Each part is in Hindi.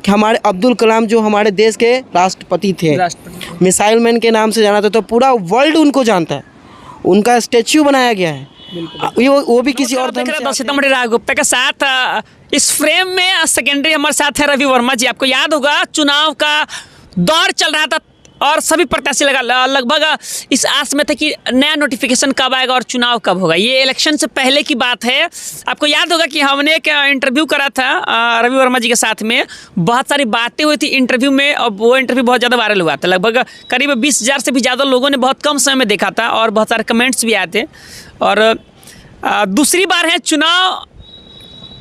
कि हमारे अब्दुल कलाम जो हमारे देश के राष्ट्रपति थे, मिसाइल मैन के नाम से जाना था, तो पूरा वर्ल्ड उनको जानता है, उनका स्टैच्यू बनाया गया है। वो भी किसी और धर्म से। सीतामढ़ी राघव गुप्ता के साथ इस फ्रेम में सेकेंडरी हमारे साथ है रवि वर्मा जी। आपको याद होगा चुनाव का दौर चल रहा था और सभी प्रत्याशी लगभग इस आस में थे कि नया नोटिफिकेशन कब आएगा और चुनाव कब होगा। ये इलेक्शन से पहले की बात है। आपको याद होगा कि हमने एक इंटरव्यू करा था रवि वर्मा जी के साथ में, बहुत सारी बातें हुई थी इंटरव्यू में और वो इंटरव्यू बहुत ज़्यादा वायरल हुआ था। लगभग करीब 20,000 से भी ज़्यादा लोगों ने बहुत कम समय में देखा था और बहुत सारे कमेंट्स भी आए थे। और दूसरी बार है, चुनाव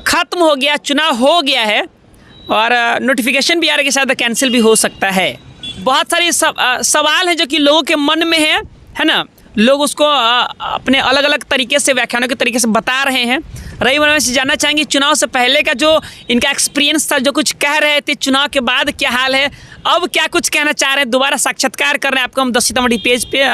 खत्म हो गया, चुनाव हो गया है और नोटिफिकेशन भी आ रहा है कि शायद कैंसिल भी हो सकता है। बहुत सारे सवाल हैं जो कि लोगों के मन में है ना। लोग उसको अपने अलग अलग तरीके से, व्याख्यानों के तरीके से बता रहे हैं। रवि वर्मा से जानना चाहेंगे चुनाव से पहले का जो इनका एक्सपीरियंस था, जो कुछ कह रहे थे, चुनाव के बाद क्या हाल है, अब क्या कुछ कहना चाह रहे हैं, दोबारा साक्षात्कार कर रहे हैं आपको हम 10 सीतामढ़ी पेज पे।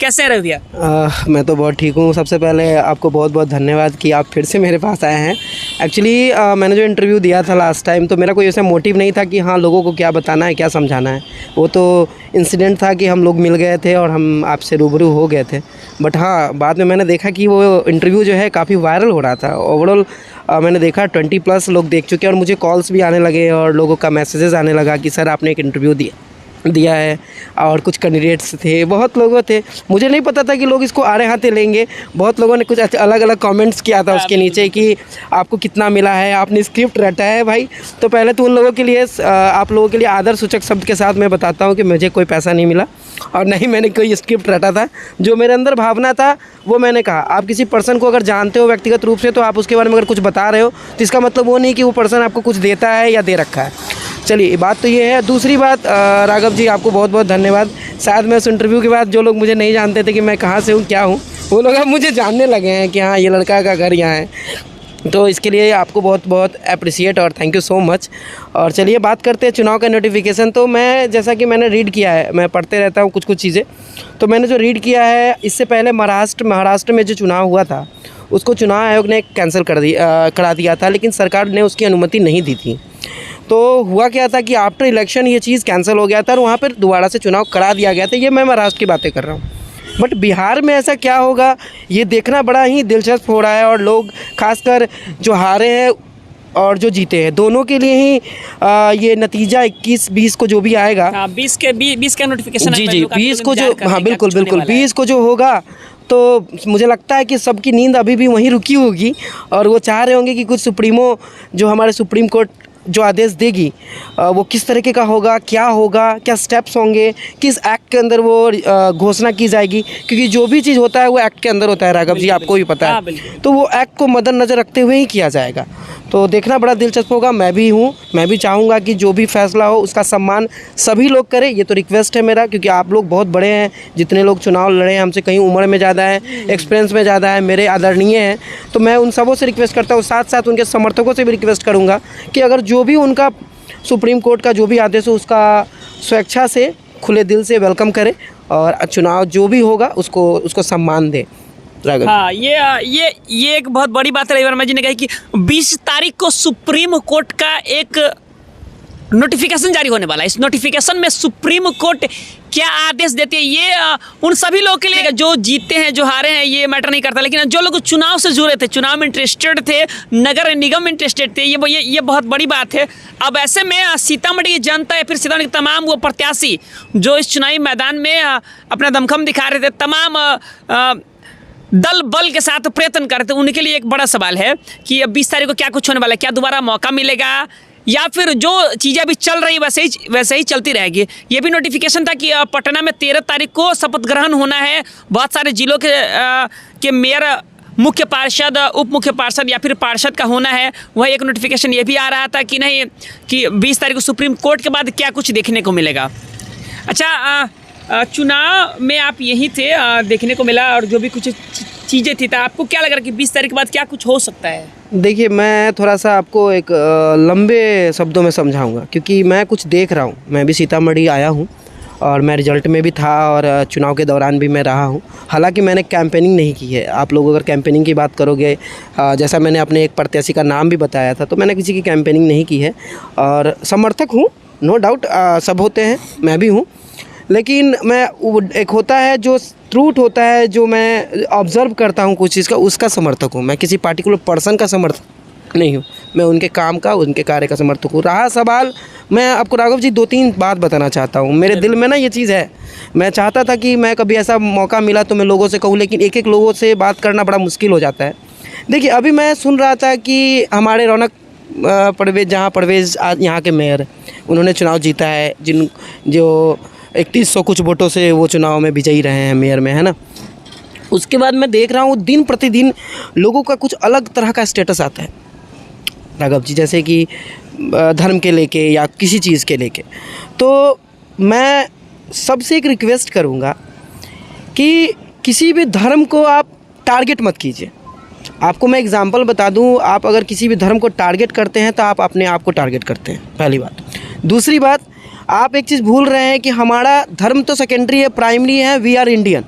कैसे हैं रवि भैया? मैं तो बहुत ठीक हूँ। सबसे पहले आपको बहुत बहुत धन्यवाद कि आप फिर से मेरे पास आए हैं। एक्चुअली मैंने जो इंटरव्यू दिया था लास्ट टाइम, तो मेरा कोई ऐसा मोटिव नहीं था कि हाँ लोगों को क्या बताना है, क्या समझाना है। वो तो इंसिडेंट था कि हम लोग मिल गए थे और हम आपसे रूबरू हो गए थे। बट हाँ, बाद में मैंने देखा कि वो इंटरव्यू जो है काफ़ी वायरल हो रहा था। ओवरऑल मैंने देखा 20+ लोग देख चुके हैं और मुझे कॉल्स भी आने लगे और लोगों का मैसेजेस आने लगा कि सर आपने एक इंटरव्यू दिया है। और कुछ कैंडिडेट्स थे, बहुत लोगों थे। मुझे नहीं पता था कि लोग इसको आड़े हाथे लेंगे। बहुत लोगों ने कुछ अलग अलग कमेंट्स किया था उसके नीचे कि आपको कितना मिला है, आपने स्क्रिप्ट रटा है। भाई तो पहले तो उन लोगों के लिए, आप लोगों के लिए आदर सूचक शब्द के साथ मैं बताता हूँ कि मुझे कोई पैसा नहीं मिला और नहीं मैंने कोई स्क्रिप्ट रटा था। जो मेरे अंदर भावना था वो मैंने कहा। आप किसी पर्सन को अगर जानते हो व्यक्तिगत रूप से, तो आप उसके बारे में अगर कुछ बता रहे हो तो इसका मतलब वो नहीं कि वो पर्सन आपको कुछ देता है या दे रखा है। चलिए, बात तो ये है। दूसरी बात, राघव जी आपको बहुत बहुत धन्यवाद। शायद मैं उस इंटरव्यू के बाद जो लोग मुझे नहीं जानते थे कि मैं कहाँ से हूँ, क्या हूँ, वो लोग अब मुझे जानने लगे हैं कि हाँ ये लड़का का घर यहाँ है। तो इसके लिए आपको बहुत बहुत अप्रिशिएट और थैंक यू सो मच। और चलिए बात करते हैं चुनाव का नोटिफिकेशन। तो मैं, जैसा कि मैंने रीड किया है, मैं पढ़ते रहता हूँ कुछ चीज़ें, तो मैंने जो रीड किया है, इससे पहले महाराष्ट्र में जो चुनाव हुआ था उसको चुनाव आयोग ने कैंसिल करा दिया था, लेकिन सरकार ने उसकी अनुमति नहीं दी थी। तो हुआ क्या था कि आफ्टर इलेक्शन ये चीज़ कैंसिल हो गया था और वहाँ पर दोबारा से चुनाव करा दिया गया था। ये मैं महाराष्ट्र की बातें कर रहा हूँ। बट बिहार में ऐसा क्या होगा, ये देखना बड़ा ही दिलचस्प हो रहा है। और लोग, खासकर जो हारे हैं और जो जीते हैं, दोनों के लिए ही ये नतीजा 21-20 को जो भी आएगा, 20 का नोटिफिकेशन, जी 20 को जो, हाँ बिल्कुल 20 को जो होगा, तो मुझे लगता है कि सबकी नींद अभी भी वहीं रुकी होगी और वो चाह रहे होंगे कि कुछ सुप्रीमो, जो हमारे सुप्रीम कोर्ट जो आदेश देगी, वो किस तरीके का होगा, क्या स्टेप्स होंगे, किस एक्ट के अंदर वो घोषणा की जाएगी। क्योंकि जो भी चीज़ होता है वो एक्ट के अंदर होता है, राघव जी आपको भी पता है। तो वो एक्ट को मद्देनजर रखते हुए ही किया जाएगा। तो देखना बड़ा दिलचस्प होगा। मैं भी चाहूँगा कि जो भी फैसला हो उसका सम्मान सभी लोग करें। ये तो रिक्वेस्ट है मेरा, क्योंकि आप लोग बहुत बड़े हैं, जितने लोग चुनाव लड़े हैं हमसे कहीं उम्र में ज़्यादा है, एक्सपीरियंस में ज़्यादा है, मेरे आदरणीय हैं। तो मैं उन सबों से रिक्वेस्ट करता हूँ, साथ साथ उनके समर्थकों से भी रिक्वेस्ट करूँगा कि अगर जो भी उनका सुप्रीम कोर्ट का जो भी आदेश हो उसका स्वेच्छा से, खुले दिल से वेलकम करें और चुनाव जो भी होगा उसको सम्मान दें। हाँ, ये एक बहुत बड़ी बात है। रवि वर्मा जी ने कहा कि 20 तारीख को सुप्रीम कोर्ट का एक नोटिफिकेशन जारी होने वाला है। इस नोटिफिकेशन में सुप्रीम कोर्ट क्या आदेश देती है, ये उन सभी लोगों के लिए, जो जीते हैं जो हारे हैं ये मैटर नहीं करता, लेकिन जो लोग चुनाव से जुड़े थे, चुनाव में इंटरेस्टेड थे, नगर निगम में इंटरेस्टेड थे, ये बहुत बड़ी बात है। अब ऐसे में सीतामढ़ी की जनता या फिर सीतामढ़ी के तमाम वो प्रत्याशी जो इस चुनावी मैदान में अपना दमखम दिखा रहे थे, तमाम दल बल के साथ प्रयत्न कर रहे थे, उनके लिए एक बड़ा सवाल है कि अब 20 तारीख को क्या कुछ होने वाला है। क्या दोबारा मौका मिलेगा या फिर जो चीज़ें अभी चल रही वैसे ही चलती रहेगी। ये भी नोटिफिकेशन था कि पटना में 13 तारीख को शपथ ग्रहण होना है। बहुत सारे जिलों के मेयर, मुख्य पार्षद, उप मुख्य पार्षद या फिर पार्षद का होना है। वह एक नोटिफिकेशन ये भी आ रहा था कि नहीं, कि 20 तारीख को सुप्रीम कोर्ट के बाद क्या कुछ देखने को मिलेगा। अच्छा, चुनाव में आप यही थे, देखने को मिला और जो भी कुछ चीज़ें थी, तो आपको क्या लग रहा है कि 20 तारीख के बाद क्या कुछ हो सकता है? देखिए, मैं थोड़ा सा आपको एक लंबे शब्दों में समझाऊंगा, क्योंकि मैं कुछ देख रहा हूँ। मैं भी सीतामढ़ी आया हूँ और मैं रिजल्ट में भी था और चुनाव के दौरान भी मैं रहा हूँ। हालांकि मैंने कैंपेनिंग नहीं की है। आप लोग अगर कैंपेनिंग की बात करोगे, जैसा मैंने अपने एक प्रत्याशी का नाम भी बताया था, तो मैंने किसी की कैंपेनिंग नहीं की है और समर्थक हूँ, नो डाउट, सब होते हैं, मैं भी हूँ। लेकिन मैं एक होता है जो ट्रूथ होता है, जो मैं ऑब्ज़र्व करता हूँ कुछ चीज़ का, उसका समर्थक हूँ। मैं किसी पार्टिकुलर पर्सन का समर्थक नहीं हूँ, मैं उनके काम का, उनके कार्य का समर्थक हूँ। रहा सवाल, मैं आपको राघव जी 2-3 बात बताना चाहता हूँ। मेरे दिल में ना ये चीज़ है, मैं चाहता था कि मैं कभी ऐसा मौका मिला तो मैं लोगों से कहूँ, लेकिन एक लोगों से बात करना बड़ा मुश्किल हो जाता है। देखिए, अभी मैं सुन रहा था कि हमारे रौनक परवेज़, जहाँ परवेज़ आज यहाँ के मेयर, उन्होंने चुनाव जीता है, जो 3100 कुछ वोटों से वो चुनाव में विजयी रहे हैं मेयर में, है ना। उसके बाद मैं देख रहा हूँ दिन प्रतिदिन लोगों का कुछ अलग तरह का स्टेटस आता है राघव जी, जैसे कि धर्म के लेके या किसी चीज़ के लेके। तो मैं सबसे एक रिक्वेस्ट करूँगा कि किसी भी धर्म को आप टारगेट मत कीजिए। आपको मैं एग्जांपल बता दूं, आप अगर किसी भी धर्म को टारगेट करते हैं तो आप अपने आप को टारगेट करते हैं, पहली बात। दूसरी बात, आप एक चीज़ भूल रहे हैं कि हमारा धर्म तो सेकेंडरी है, प्राइमरी है, वी आर इंडियन,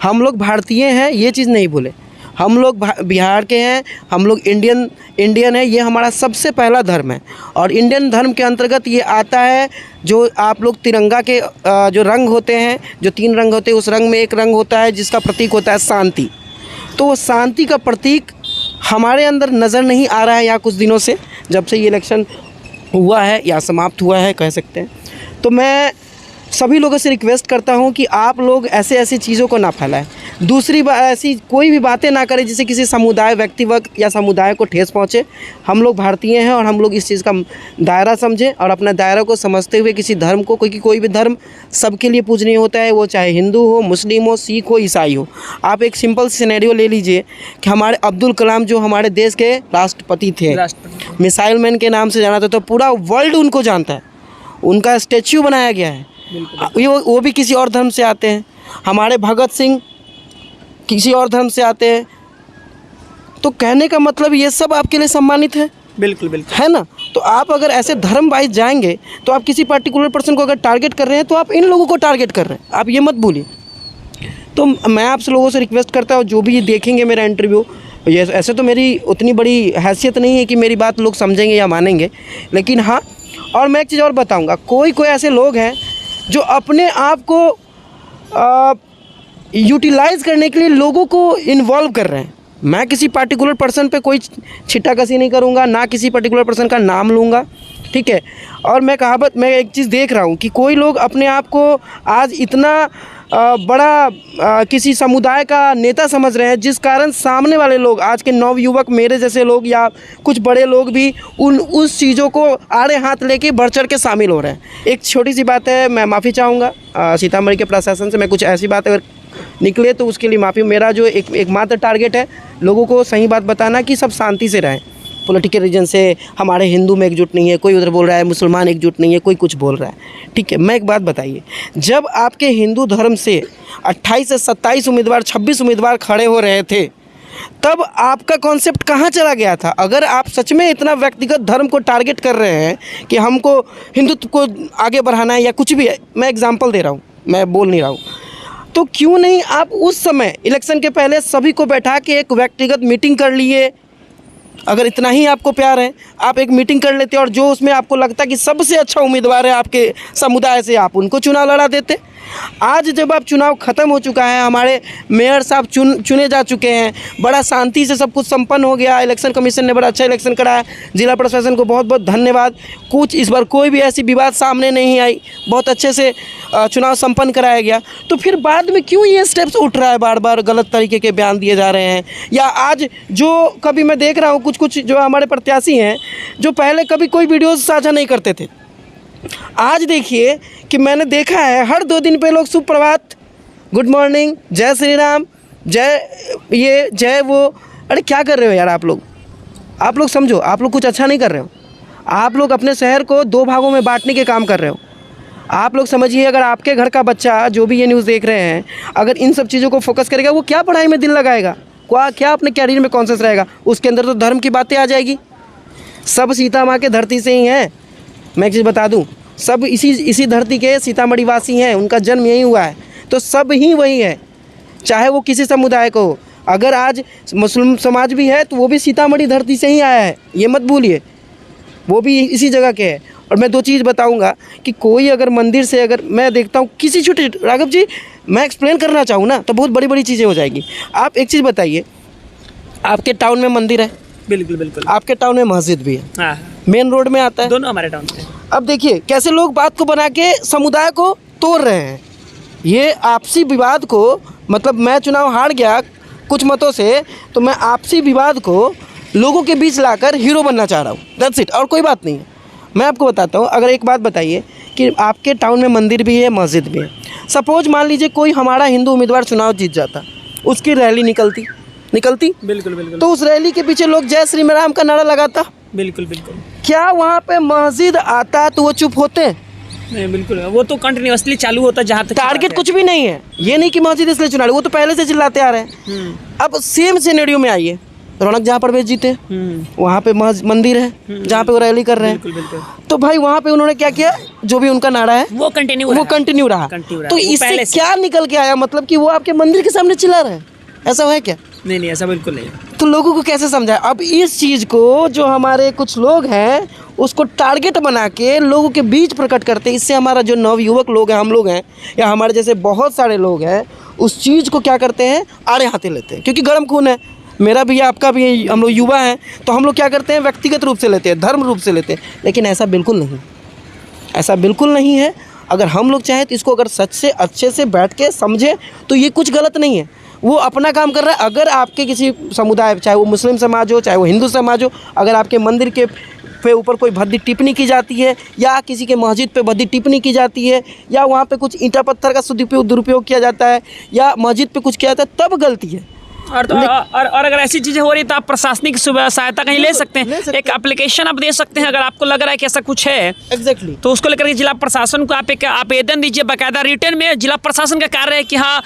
हम लोग भारतीय हैं, ये चीज़ नहीं भूले। हम लोग बिहार के हैं, हम लोग इंडियन है, ये हमारा सबसे पहला धर्म है। और इंडियन धर्म के अंतर्गत ये आता है, जो आप लोग तिरंगा के जो रंग होते हैं, जो 3 रंग होते हैं, उस रंग में एक रंग होता है जिसका प्रतीक होता है शांति। तो वो शांति का प्रतीक हमारे अंदर नज़र नहीं आ रहा है यहाँ कुछ दिनों से, जब से ये इलेक्शन हुआ है या समाप्त हुआ है कह सकते हैं। तो मैं सभी लोगों से रिक्वेस्ट करता हूं कि आप लोग ऐसी चीज़ों को ना फैलाएं। दूसरी बात, ऐसी कोई भी बातें ना करें जिससे किसी समुदाय, व्यक्तिगत या समुदाय को ठेस पहुंचे। हम लोग भारतीय हैं और हम लोग इस चीज़ का दायरा समझें और अपना दायरा को समझते हुए किसी धर्म को, क्योंकि कोई भी धर्म सबके लिए पूजनीय होता है, वो चाहे हिंदू हो, मुस्लिम हो, सिख हो, ईसाई हो। आप एक सिंपल सिनेरियो ले लीजिए कि हमारे अब्दुल कलाम जो हमारे देश के राष्ट्रपति थे, मिसाइल मैन के नाम से जाना था, तो पूरा वर्ल्ड उनको जानता है, उनका स्टैच्यू बनाया गया है। वो भी किसी और धर्म से आते हैं। हमारे भगत सिंह किसी और धर्म से आते हैं। तो कहने का मतलब ये सब आपके लिए सम्मानित है। बिल्कुल बिल्कुल, है ना। तो आप अगर ऐसे धर्म वाइज जाएंगे तो आप किसी पर्टिकुलर पर्सन को अगर टारगेट कर रहे हैं तो आप इन लोगों को टारगेट कर रहे हैं, आप ये मत भूलिए। तो मैं आपसे लोगों से रिक्वेस्ट करता हूँ, जो भी ये देखेंगे मेरा इंटरव्यू, ये ऐसे तो मेरी उतनी बड़ी हैसियत नहीं है कि मेरी बात लोग समझेंगे या मानेंगे, लेकिन हाँ, और मैं एक चीज़ और बताऊँगा, कोई ऐसे लोग हैं जो अपने आप को यूटिलाइज़ करने के लिए लोगों को इन्वॉल्व कर रहे हैं। मैं किसी पर्टिकुलर पर्सन पे कोई छिट्टाकसी नहीं करूँगा, ना किसी पर्टिकुलर पर्सन का नाम लूँगा, ठीक है। और मैं एक चीज़ देख रहा हूँ कि कोई लोग अपने आप को आज इतना बड़ा किसी समुदाय का नेता समझ रहे हैं, जिस कारण सामने वाले लोग, आज के नवयुवक, मेरे जैसे लोग या कुछ बड़े लोग भी उस चीज़ों को आड़े हाथ लेके बढ़ चढ़ के शामिल हो रहे हैं। एक छोटी सी बात है, मैं माफ़ी चाहूँगा सीतामढ़ी के प्रशासन से, मैं कुछ ऐसी बात अगर निकले तो उसके लिए माफ़ी। मेरा जो एक मात्र टारगेट है, लोगों को सही बात बताना कि सब शांति से रहें। पॉलिटिकल रीजन से हमारे हिंदू में एकजुट नहीं है, कोई उधर बोल रहा है, मुसलमान एकजुट नहीं है, कोई कुछ बोल रहा है, ठीक है। मैं एक बात बताइए, जब आपके हिंदू धर्म से 28 से 27 उम्मीदवार, 26 उम्मीदवार खड़े हो रहे थे, तब आपका कॉन्सेप्ट कहाँ चला गया था? अगर आप सच में इतना व्यक्तिगत धर्म को टारगेट कर रहे हैं कि हमको हिंदुत्व को आगे बढ़ाना है या कुछ भी है, मैं एग्जाम्पल दे रहा हूँ, मैं बोल नहीं रहा हूँ, तो क्यों नहीं आप उस समय इलेक्शन के पहले सभी को बैठा के एक व्यक्तिगत मीटिंग कर लिए? अगर इतना ही आपको प्यार है, आप एक मीटिंग कर लेते और जो उसमें आपको लगता कि सबसे अच्छा उम्मीदवार है आपके समुदाय से, आप उनको चुनाव लड़ा देते। आज जब आप चुनाव ख़त्म हो चुका है, हमारे मेयर साहब चुने जा चुके हैं, बड़ा शांति से सब कुछ संपन्न हो गया, इलेक्शन कमीशन ने बड़ा अच्छा इलेक्शन कराया, जिला प्रशासन को बहुत बहुत धन्यवाद। कुछ इस बार कोई भी ऐसी विवाद सामने नहीं आई, बहुत अच्छे से चुनाव संपन्न कराया गया। तो फिर बाद में क्यों ये स्टेप्स उठ रहा है, बार बार गलत तरीके के बयान दिए जा रहे हैं? या आज जो कभी मैं देख रहा हूँ कुछ जो हमारे प्रत्याशी हैं, जो पहले कभी कोई वीडियोज़ साझा नहीं करते थे, आज देखिए कि मैंने देखा है हर 2 दिन पे लोग सुप्रभात, गुड मॉर्निंग, जय श्री राम, जय वो। अरे क्या कर रहे हो यार आप लोग समझो, आप लोग कुछ अच्छा नहीं कर रहे हो। आप लोग अपने शहर को 2 भागों में बांटने के काम कर रहे हो। आप लोग समझिए, अगर आपके घर का बच्चा जो भी ये न्यूज़ देख रहे हैं, अगर इन सब चीज़ों को फोकस करेगा, वो क्या पढ़ाई में दिल लगाएगा, क्या अपने कैरियर में कॉन्शियस रहेगा? उसके अंदर तो धर्म की बातें आ जाएगी। सब सीता माँ के धरती से ही हैं। मैं एक चीज़ बता दूं, सब इसी धरती के सीतामढ़ी वासी हैं, उनका जन्म यहीं हुआ है, तो सब ही वही है, चाहे वो किसी समुदाय को हो। अगर आज मुस्लिम समाज भी है तो वो भी सीतामढ़ी धरती से ही आया है, ये मत भूलिए, वो भी इसी जगह के है। और मैं 2 चीज़ बताऊंगा कि कोई अगर मंदिर से, अगर मैं देखता हूँ किसी छोटे, राघव जी मैं एक्सप्लेन करना चाहूँ ना तो बहुत बड़ी बड़ी चीज़ें हो जाएगी। आप एक चीज़ बताइए, आपके टाउन में मंदिर है, बिल्कुल बिल्कुल, आपके टाउन में मस्जिद भी है, हाँ, मेन रोड में आता है, दोनों हमारे टाउन से। अब देखिए कैसे लोग बात को बना के समुदाय को तोड़ रहे हैं। ये आपसी विवाद को, मतलब मैं चुनाव हार गया कुछ मतों से, तो मैं आपसी विवाद को लोगों के बीच लाकर हीरो बनना चाह रहा हूँ, दैट्स इट, और कोई बात नहीं है। मैं आपको बताता हूँ, अगर एक बात बताइए कि आपके टाउन में मंदिर भी है, मस्जिद भी है, सपोज मान लीजिए कोई हमारा हिंदू उम्मीदवार चुनाव जीत जाता, उसकी रैली निकलती, बिल्कुल बिल्कुल, तो उस रैली के पीछे लोग जय श्री राम का नारा लगाता, बिल्कुल बिल्कुल, क्या वहाँ पे मस्जिद आता तो वो चुप होते? नहीं बिल्कुल, वो तो कंटिन्यूअसली चालू होता है, जहाँ तक टारगेट कुछ भी नहीं है, ये नहीं कि मस्जिद इसलिए चुना रहे, वो तो पहले से चिल्लाते आ रहे हैं। अब सेम सिनेरियो में आइए, रौनक जहाँ परवेज जीते वहाँ पे मंदिर है जहाँ पे वो रैली कर रहे हैं, बिल्कुल बिल्कुल, तो भाई वहाँ पे उन्होंने क्या किया, जो भी उनका नारा है वो कंटिन्यू रहा। तो इससे क्या निकल के आया, मतलब कि वो आपके मंदिर के सामने चिल्ला रहे हैं, ऐसा है क्या? नहीं, ऐसा बिल्कुल नहीं। तो लोगों को कैसे समझाए? अब इस चीज़ को जो हमारे कुछ लोग हैं उसको टारगेट बना के लोगों के बीच प्रकट करते हैं, इससे हमारा जो नवयुवक लोग हैं, हम लोग हैं, या हमारे जैसे बहुत सारे लोग हैं, उस चीज़ को क्या करते हैं, आड़े हाथे लेते हैं, क्योंकि गर्म खून है, मेरा भी है, आपका भी है, हम लोग युवा हैं, तो हम लोग क्या करते हैं, व्यक्तिगत रूप से लेते हैं, धर्म रूप से लेते हैं। लेकिन ऐसा बिल्कुल नहीं, ऐसा बिल्कुल नहीं है। अगर हम लोग चाहें तो इसको अगर सच से अच्छे से बैठ के समझें तो ये कुछ गलत नहीं है, वो अपना काम कर रहा है। अगर आपके किसी समुदाय, चाहे वो मुस्लिम समाज हो, चाहे वो हिंदू समाज हो, अगर आपके मंदिर के पे ऊपर कोई भद्दी टिप्पणी की जाती है, या किसी के मस्जिद पे भद्दी टिप्पणी की जाती है, या वहाँ पे कुछ ईंटा पत्थर का दुरुपयोग किया जाता है, या मस्जिद पे कुछ किया जाता है, तब गलती है। और अगर ऐसी चीज़ें हो रही तो आप प्रशासनिक सहायता कहीं ले सकते हैं, एक एप्लीकेशन आप दे सकते हैं। अगर आपको लग रहा है कि ऐसा कुछ है एग्जैक्टली, तो उसको लेकर के जिला प्रशासन को आप एक आवेदन दीजिए, बाकायदा रिटर्न में। जिला प्रशासन का कार्य है कि हाँ,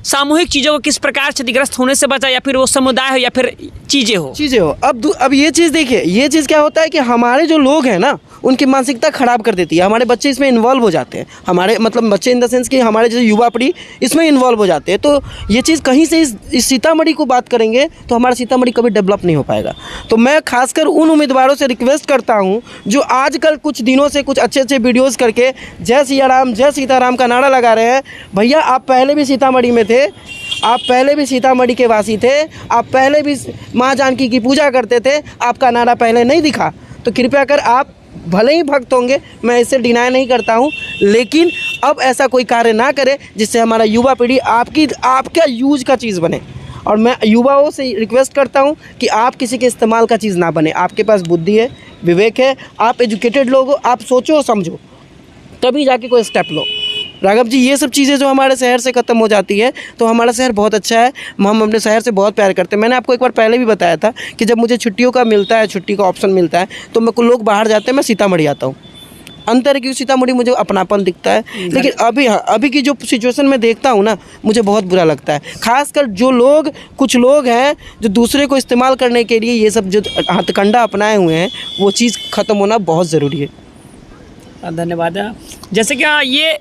सामूहिक चीज़ों को किस प्रकार क्षतिग्रस्त होने से बचा, या फिर वो समुदाय हो या फिर चीज़ें हो। अब ये चीज़ देखिए, ये चीज़ क्या होता है कि हमारे जो लोग हैं ना, उनकी मानसिकता ख़राब कर देती है, हमारे बच्चे इसमें इन्वॉल्व हो जाते हैं, हमारे मतलब बच्चे इन द सेंस कि हमारे जैसे युवा पीढ़ी इसमें इन्वॉल्व हो जाते हैं। तो ये चीज़ कहीं से इस सीतामढ़ी को बात करेंगे तो हमारा सीतामढ़ी कभी डेवलप नहीं हो पाएगा। तो मैं खासकर उन उम्मीदवारों से रिक्वेस्ट करता हूं जो आजकल कुछ दिनों से कुछ अच्छे अच्छे वीडियोज़ करके जय सिया राम, जय सीताराम का नारा लगा रहे हैं। भैया आप पहले भी सीतामढ़ी में थे, आप पहले भी सीतामढ़ी के वासी थे, आप पहले भी माँ जानकी की पूजा करते थे, आपका नारा पहले नहीं दिखा। तो कृपया कर, आप भले ही भक्त होंगे, मैं इससे डिनाई नहीं करता हूं, लेकिन अब ऐसा कोई कार्य ना करे जिससे हमारा युवा पीढ़ी आपका यूज का चीज़ बने। और मैं युवाओं से रिक्वेस्ट करता हूं कि आप किसी के इस्तेमाल का चीज़ ना बने। आपके पास बुद्धि है, विवेक है, आप एजुकेटेड लोग हो, आप सोचो समझो तभी जाके कोई स्टेप लो। राघव जी, ये सब चीज़ें जो हमारे शहर से ख़त्म हो जाती है तो हमारा शहर बहुत अच्छा है, हम अपने शहर से बहुत प्यार करते हैं। मैंने आपको एक बार पहले भी बताया था कि जब मुझे छुट्टियों का मिलता है, छुट्टी का ऑप्शन मिलता है, तो मैं लोग बाहर जाते हैं, मैं सीतामढ़ी आता हूँ। अंतर है कि सीतामढ़ी मुझे अपनापन दिखता है, लेकिन अभी की जो सिचुएशन में देखता हूँ ना, मुझे बहुत बुरा लगता है। खासकर जो लोग, कुछ लोग हैं जो दूसरे को इस्तेमाल करने के लिए ये सब जो हथकंडा अपनाए हुए हैं, वो चीज़ ख़त्म होना बहुत ज़रूरी है। धन्यवाद। जैसे कि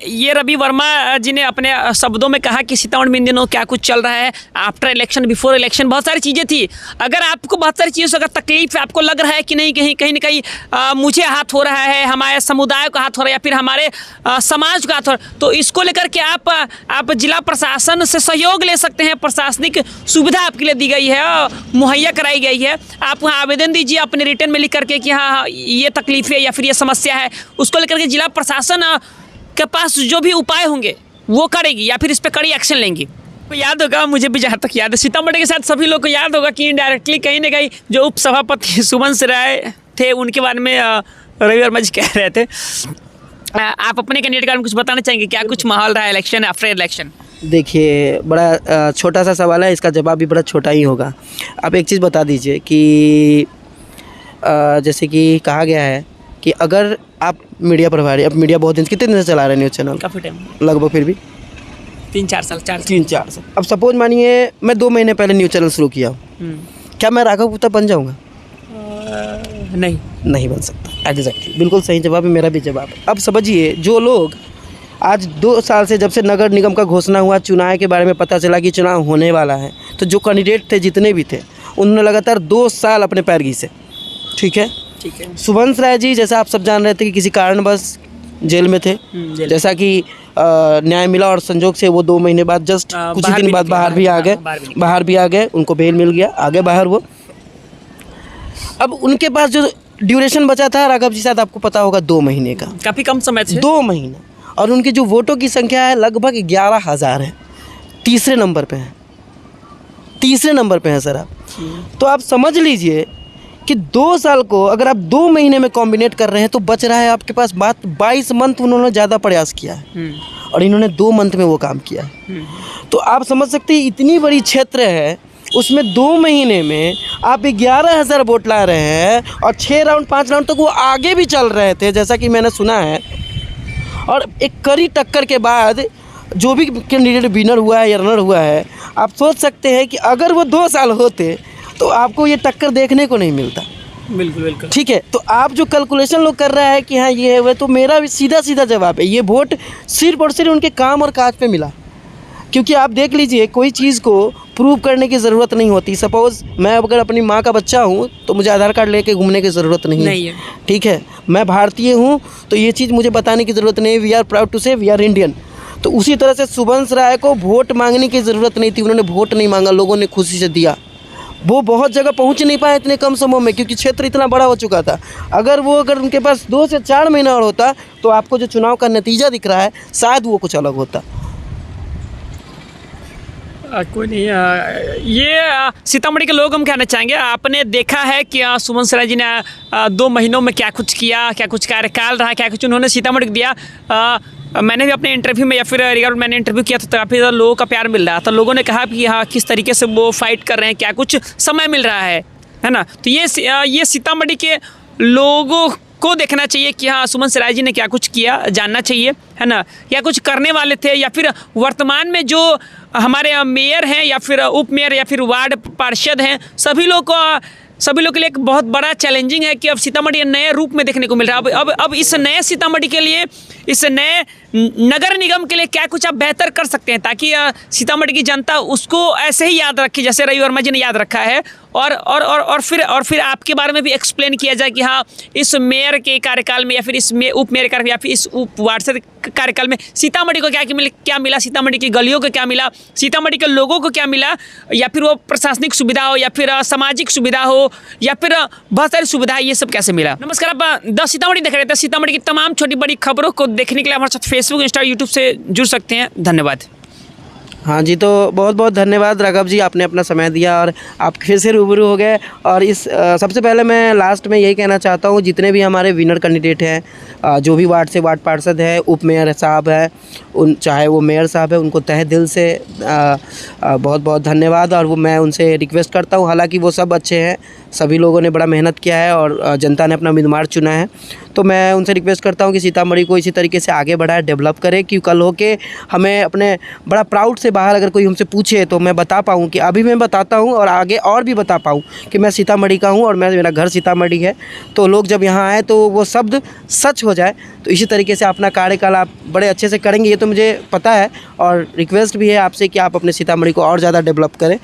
ये रवि वर्मा जी ने अपने शब्दों में कहा कि सीतामढ़ी में इन दिनों क्या कुछ चल रहा है, आफ्टर इलेक्शन, बिफोर इलेक्शन, बहुत सारी चीज़ें थी। अगर आपको बहुत सारी चीज़ों से अगर तकलीफ है, आपको लग रहा है कि नहीं कहीं ना कहीं मुझे हाथ हो रहा है, हमारे समुदाय को हाथ हो रहा है, या फिर हमारे समाज को हाथ हो रहा है, तो इसको लेकर के आप जिला प्रशासन से सहयोग ले सकते हैं। प्रशासनिक सुविधा आपके लिए दी गई है, मुहैया कराई गई है। आप वहाँ आवेदन दीजिए अपने रिटर्न में लिख करके कि हाँ ये तकलीफ है या फिर ये समस्या है, उसको लेकर के जिला प्रशासन के पास जो भी उपाय होंगे वो करेगी, या फिर इस पर कड़ी एक्शन लेंगी। तो याद होगा, मुझे भी जहाँ तक याद है, सीतामढ़ी के साथ सभी लोग को याद होगा कि इनडायरेक्टली कहीं ना कहीं जो उप सभापति सुमन राय थे, उनके बारे में रवि वर्मा जी कह रहे थे। आप अपने कैंडिडेट के बारे में कुछ बताना चाहेंगे? क्या कुछ माहौल रहा है इलेक्शन, आफ्टर इलेक्शन? देखिए, बड़ा छोटा सा सवाल है, इसका जवाब भी बड़ा छोटा ही होगा। आप एक चीज़ बता दीजिए कि जैसे कि कहा गया है कि अगर आप मीडिया प्रभारी, अब मीडिया बहुत दिन, कितने दिन से चला रहे हैं न्यूज़ चैनल? काफ़ी टाइम, लगभग फिर भी 3-4 साल। 3-4 साल। अब सपोज मानिए मैं 2 महीने पहले न्यूज़ चैनल शुरू किया, क्या मैं राघव गुप्ता बन जाऊँगा? नहीं। नहीं बन सकता। एग्जैक्टली, बिल्कुल सही जवाब है, मेरा भी जवाब है। अब समझिए, जो लोग आज 2 साल से, जब से नगर निगम का घोषणा हुआ, चुनाव के बारे में पता चला कि चुनाव होने वाला है, तो जो कैंडिडेट थे, जितने भी थे, उन्होंने लगातार 2 साल अपने पैर घिसे। ठीक है। शुभंश राय जी, जैसा आप सब जान रहे थे कि किसी कारणवश जेल में थे, जैसा कि न्याय मिला और संजोग से वो 2 महीने बाद, जस्ट कुछ ही दिन बाद बाहर भी आ गए, उनको बेल मिल गया, आगे बाहर वो। अब उनके पास जो ड्यूरेशन बचा था, राघव जी, शायद आपको पता होगा, 2 महीने का, काफ़ी कम समय थे, 2 महीना। और उनकी जो वोटों की संख्या है लगभग 11,000 है, तीसरे नंबर पे है सर आप। तो आप समझ लीजिए कि 2 साल को अगर आप 2 महीने में कॉम्बिनेट कर रहे हैं, तो बच रहा है आपके पास बात 22 मंथ उन्होंने ज़्यादा प्रयास किया है और इन्होंने 2 मंथ में वो काम किया है। तो आप समझ सकते हैं, इतनी बड़ी क्षेत्र है, उसमें 2 महीने में आप 11,000 वोट ला रहे हैं और 6 राउंड 5 राउंड तक वो आगे भी चल रहे थे, जैसा कि मैंने सुना है। और एक कड़ी टक्कर के बाद जो भी कैंडिडेट विनर हुआ है या रनर हुआ है, आप सोच सकते हैं कि अगर वो 2 साल होते तो आपको ये टक्कर देखने को नहीं मिलता। बिल्कुल। ठीक है। तो आप जो कैलकुलेशन लोग कर रहा है कि हाँ ये है वो, तो मेरा भी सीधा जवाब है, ये वोट सिर्फ और सिर्फ उनके काम और काज पे मिला। क्योंकि आप देख लीजिए, कोई चीज़ को प्रूव करने की ज़रूरत नहीं होती। सपोज़ मैं अगर अपनी माँ का बच्चा हूँ तो मुझे आधार कार्ड लेके घूमने की ज़रूरत नहीं है। ठीक है। मैं भारतीय हूँ तो ये चीज़ मुझे बताने की ज़रूरत नहीं है, वी आर प्राउड टू से वी आर इंडियन। तो उसी तरह से शुभंश राय को वोट मांगने की ज़रूरत नहीं थी, उन्होंने वोट नहीं मांगा, लोगों ने खुशी से दिया। वो बहुत जगह पहुंच नहीं पाए इतने कम समय में, क्योंकि क्षेत्र इतना बड़ा हो चुका था। अगर उनके पास 2 से 4 महीना और होता, तो आपको जो चुनाव का नतीजा दिख रहा है, शायद वो कुछ अलग होता। कोई नहीं। ये सीतामढ़ी के लोग हम कहना चाहेंगे, आपने देखा है कि शुभंश राय जी ने 2 महीनों में क्या कुछ किया, क्या कुछ कार्यकाल रहा, क्या कुछ उन्होंने सीतामढ़ी को दिया। मैंने भी अपने इंटरव्यू में या फिर रिगार्ड मैंने इंटरव्यू किया था, तो काफ़ी ज़्यादा लोगों का प्यार मिल रहा था। लोगों ने कहा कि हाँ, किस तरीके से वो फाइट कर रहे हैं, क्या कुछ समय मिल रहा है ना। तो ये सीतामढ़ी के लोगों को देखना चाहिए कि हाँ, शुभंश राय जी ने क्या कुछ किया, जानना चाहिए, है ना। या कुछ करने वाले थे, या फिर वर्तमान में जो हमारे मेयर हैं या फिर उप मेयर या फिर वार्ड पार्षद हैं, सभी लोग के लिए एक बहुत बड़ा चैलेंजिंग है कि अब सीतामढ़ी नए रूप में देखने को मिल रहा है। अब इस नए सीतामढ़ी के लिए, इस नए नगर निगम के लिए क्या कुछ आप बेहतर कर सकते हैं, ताकि सीतामढ़ी की जनता उसको ऐसे ही याद रखे जैसे रवि वर्मा जी ने याद रखा है। और फिर आपके बारे में भी एक्सप्लेन किया जाए कि हाँ, इस मेयर के कार्यकाल में या फिर इस उप मेयर कार्यकाल या फिर इस उप वार्ड कार्यकाल में सीतामढ़ी को क्या मिला, सीतामढ़ी की गलियों को क्या मिला, सीतामढ़ी के लोगों को क्या मिला, या फिर वो प्रशासनिक सुविधा हो या फिर सामाजिक सुविधा हो या फिर बहुत सारी सुविधा, ये सब कैसे मिला। नमस्कार, आप द सीतामढ़ी देख रहे थे। सीतामढ़ी की तमाम छोटी बड़ी खबरों को देखने के लिए हमारे साथ फेसबुक, इंस्टा, यूट्यूब से जुड़ सकते हैं। धन्यवाद। हाँ जी, तो बहुत बहुत धन्यवाद राघव जी, आपने अपना समय दिया और आप फिर से रूबरू हो गए। और इस सबसे पहले मैं लास्ट में यही कहना चाहता हूँ, जितने भी हमारे विनर कैंडिडेट हैं, जो भी वार्ड से वार्ड पार्षद है, उप मेयर साहब है, चाहे वो मेयर साहब है, उनको तहे दिल से बहुत बहुत धन्यवाद। और वो मैं उनसे रिक्वेस्ट करता हूँ, हालांकि वो सब अच्छे हैं, सभी लोगों ने बड़ा मेहनत किया है और जनता ने अपना उम्मीदवार चुना है, तो मैं उनसे रिक्वेस्ट करता हूँ कि सीतामढ़ी को इसी तरीके से आगे बढ़ाए, डेवलप करे, कि कल हो के हमें अपने बड़ा प्राउड से बाहर अगर कोई हमसे पूछे तो मैं बता पाऊँ कि अभी मैं बताता हूँ और आगे और भी बता पाऊँ कि मैं सीतामढ़ी का हूँ और मेरा घर सीतामढ़ी है। तो लोग जब यहाँ आए तो वो शब्द सच हो जाए। तो इसी तरीके से अपना कार्यकाल आप बड़े अच्छे से करेंगे, ये तो मुझे पता है, और रिक्वेस्ट भी है आपसे कि आप अपने सीतामढ़ी को और ज़्यादा डेवलप करें।